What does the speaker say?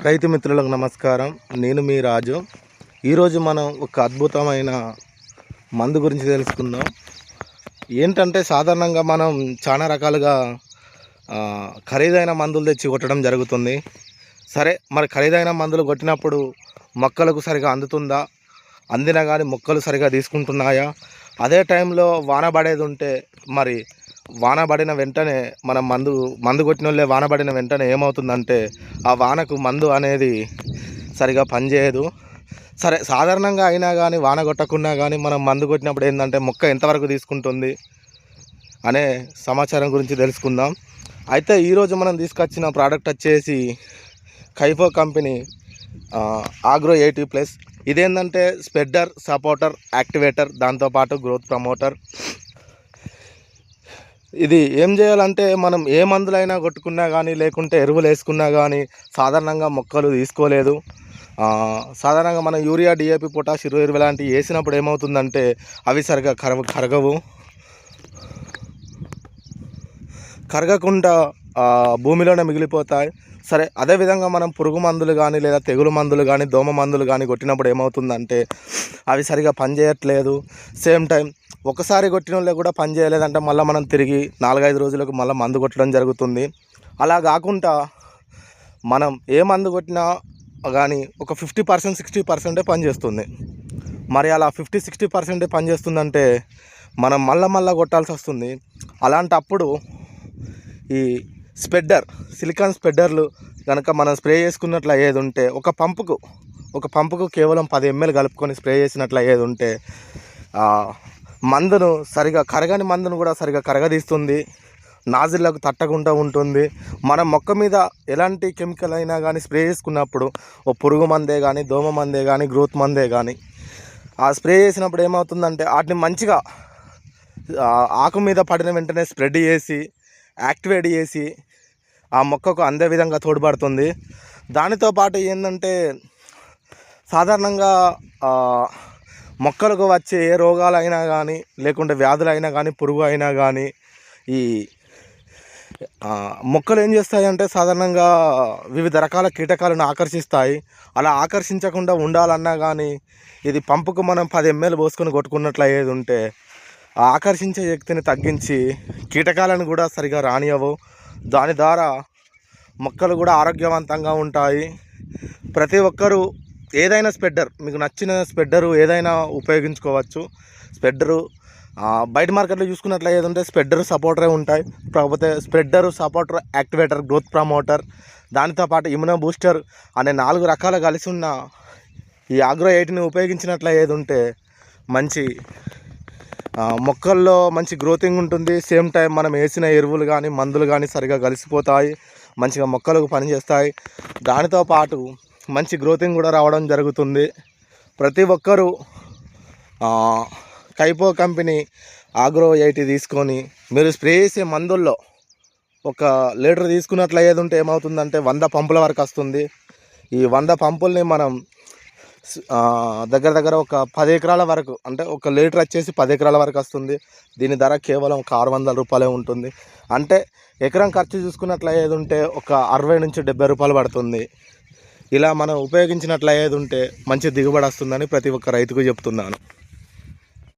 రైతు మిత్రులకు నమస్కారం. నేను మీ రాజు. ఈరోజు మనం ఒక అద్భుతమైన మందు గురించి తెలుసుకుందాం. ఏంటంటే సాధారణంగా మనం చాలా రకాలుగా ఖరీదైన మందులు తెచ్చి కొట్టడం జరుగుతుంది. సరే, మరి ఖరీదైన మందులు కొట్టినప్పుడు మొక్కలకు సరిగా అందుతుందా? అందినా కానీ మొక్కలు సరిగా తీసుకుంటున్నాయా? అదే టైంలో వాన పడేది ఉంటే మరి వాన పడిన వెంటనే మనం మందు కొట్టిన వాళ్ళే వాన పడిన వెంటనే ఏమవుతుందంటే ఆ వానకు మందు అనేది సరిగా పనిచేయదు. సరే, సాధారణంగా అయినా కానీ వాన కొట్టకున్నా కానీ మనం మందు కొట్టినప్పుడు ఏంటంటే మొక్క ఎంతవరకు తీసుకుంటుంది అనే సమాచారం గురించి తెలుసుకుందాం. అయితే ఈరోజు మనం తీసుకొచ్చిన ప్రోడక్ట్ వచ్చేసి కైఫో కంపెనీ ఆగ్రో 80+. ఇదేంటంటే స్ప్రెడర్, సపోర్టర్, యాక్టివేటర్, దాంతోపాటు గ్రోత్ ప్రమోటర్. ఇది ఏం చేయాలంటే మనం ఏ మందులైనా కొట్టుకున్నా కానీ లేకుంటే ఎరువులు వేసుకున్నా కానీ సాధారణంగా మొక్కలు తీసుకోలేదు. సాధారణంగా మనం యూరియా, డిఏపి, పొటాష్, ఎరువు లాంటివి వేసినప్పుడు ఏమవుతుందంటే అవి సరిగా కరగకుండా భూమిలోనే మిగిలిపోతాయి. సరే, అదేవిధంగా మనం పురుగు మందులు కానీ లేదా తెగులు మందులు కానీ దోమ మందులు కానీ కొట్టినప్పుడు ఏమవుతుందంటే అవి సరిగా పనిచేయట్లేదు. సేమ్ టైం ఒకసారి కొట్టిన వాళ్ళే కూడా పని చేయలేదంటే మళ్ళీ మనం తిరిగి 4-5 రోజులకు మళ్ళీ మందు కొట్టడం జరుగుతుంది. అలా కాకుండా మనం ఏ మందు కొట్టినా కానీ ఒక 50%, 60% పనిచేస్తుంది. మరి అలా 50-60% పనిచేస్తుందంటే మనం మళ్ళీ కొట్టాల్సి వస్తుంది. అలాంటప్పుడు ఈ సిలికాన్ స్ప్రెడర్లు కనుక మనం స్ప్రే చేసుకున్నట్లు అయ్యేది ఉంటే ఒక పంపుకు కేవలం 10 ml కలుపుకొని స్ప్రే చేసినట్లు అయ్యేది ఉంటే మందును కరగని మందును కూడా సరిగా కరగదీస్తుంది. నాజిల్లకు తట్టకుండా ఉంటుంది. మనం మొక్క మీద ఎలాంటి కెమికల్ అయినా కానీ స్ప్రే చేసుకున్నప్పుడు ఓ పురుగు మందే కానీ దోమ మందే కానీ గ్రోత్ మందే కానీ ఆ స్ప్రే చేసినప్పుడు ఏమవుతుందంటే వాటిని మంచిగా ఆకు మీద పడిన వెంటనే స్ప్రెడ్ చేసి యాక్టివేట్ చేసి ఆ మొక్కకు అందే విధంగా తోడ్పడుతుంది. దానితో పాటు ఏంటంటే సాధారణంగా మొక్కలకు వచ్చే ఏ రోగాలైనా కానీ లేకుంటే వ్యాధులైనా కానీ పురుగు అయినా కానీ ఈ మొక్కలు ఏం చేస్తాయంటే సాధారణంగా వివిధ రకాల కీటకాలను ఆకర్షిస్తాయి. అలా ఆకర్షించకుండా ఉండాలన్నా కానీ ఇది పంపుకు మనం 10 ml పోసుకొని కొట్టుకున్నట్లు అయ్యేది ఉంటే ఆకర్షించే శక్తిని తగ్గించి కీటకాలను కూడా సరిగా రానియవు. దాని ద్వారా మొక్కలు కూడా ఆరోగ్యవంతంగా ఉంటాయి. ప్రతి ఒక్కరూ ఏదైనా స్ప్రెడర్, మీకు నచ్చిన స్ప్రెడరు ఏదైనా ఉపయోగించుకోవచ్చు. స్ప్రెడరు బయట మార్కెట్లో చూసుకున్నట్లు ఏది ఉంటే స్ప్రెడరు, సపోర్టరే ఉంటాయి. కాకపోతే స్ప్రెడరు, సపోర్టర్, యాక్టివేటర్, గ్రోత్ ప్రమోటర్, దానితో పాటు ఇమ్యూనో బూస్టర్ అనే 4 రకాలు కలిసి ఉన్న ఈ ఆగ్రో 80ని ఉపయోగించినట్లు ఏది ఉంటే మంచి మొక్కల్లో మంచి గ్రోతింగ్ ఉంటుంది. సేమ్ టైం మనం వేసిన ఎరువులు కానీ మందులు కానీ సరిగా కలిసిపోతాయి, మంచిగా మొక్కలకు పనిచేస్తాయి. దానితో పాటు మంచి గ్రోతింగ్ కూడా రావడం జరుగుతుంది. ప్రతి ఒక్కరూ కైఫో కంపెనీ ఆగ్రో 80 తీసుకొని మీరు స్ప్రే చేసే మందుల్లో 1 లీటర్ తీసుకున్నట్లు అయ్యేది ఉంటే ఏమవుతుందంటే 100 పంపుల వరకు వస్తుంది. ఈ 100 పంపుల్ని మనం దగ్గర ఒక 10 ఎకరాల వరకు, అంటే 1 లీటర్ వచ్చేసి 10 ఎకరాల వరకు వస్తుంది. దీని ధర కేవలం ఒక 600 రూపాయలే ఉంటుంది. అంటే ఎకరం ఖర్చు చూసుకున్నట్లు అయ్యేది ఉంటే ఒక 60 నుంచి 70 రూపాయలు పడుతుంది. ఇలా మనం ఉపయోగించినట్లు అయ్యేది ఉంటే మంచి దిగుబడి వస్తుందని ప్రతి ఒక్క రైతుకు చెప్తున్నాను.